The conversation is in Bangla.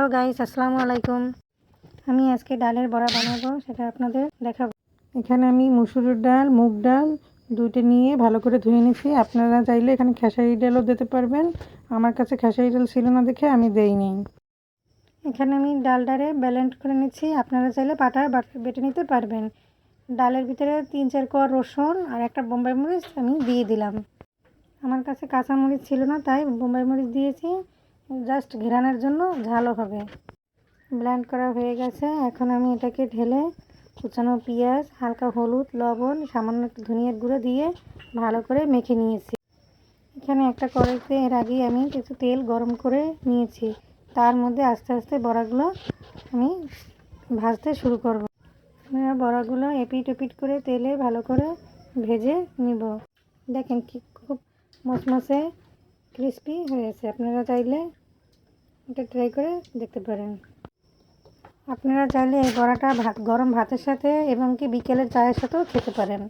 হ্যালো গাইস, আসসালামু আলাইকুম। আমি আজকে ডালের বড়া বানাবো, সেটা আপনাদের দেখাবো। এখানে আমি মসুরের ডাল, মুগ ডাল দুইটা নিয়ে ভালো করে ধুয়ে নিয়েছি। আপনারা চাইলে এখানে খেসারি ডালও দিতে পারবেন। আমার কাছে খেসারি ডাল ছিল না দেখে আমি দেইনি। এখানে আমি ডালটারে ব্লেন্ড করে নিচ্ছি। আপনারা চাইলে পাটায় বেটে নিতে পারবেন। ডালের ভিতরে 3-4 কোয়া রসুন আর একটা বোম্বাই মরিচ আমি দিয়ে দিলাম। আমার কাছে কাঁচা মরিচ ছিল না, তাই বোম্বাই মরিচ দিয়েছি, জাস্ট ঘেরানোর জন্য, ঝালও হবে। ব্লেন্ড করা হয়ে গেছে। এখন আমি এটাকে ঢেলে কুচানো পেঁয়াজ, হালকা হলুদ, লবণ, সামান্য একটু ধনিয়ার গুঁড়ো দিয়ে ভালো করে মেখে নিয়েছি। এখানে একটা কড়াইতে এর আগেই আমি কিছু তেল গরম করে নিয়েছি। তার মধ্যে আস্তে আস্তে বড়াগুলো আমি ভাজতে শুরু করব। বড়াগুলো এপিট ওপিট করে তেলে ভালো করে ভেজে নিব। দেখেন কি খুব মচমচে ক্রিস্পি হয়েছে। আপনারা চাইলে এটা ট্রাই করে দেখতে পারেন। আপনারা চাইলে এই বড়াটা গরম ভাতের সাথে এবং কি বিকেলের চায়ের সাথেও খেতে পারেন।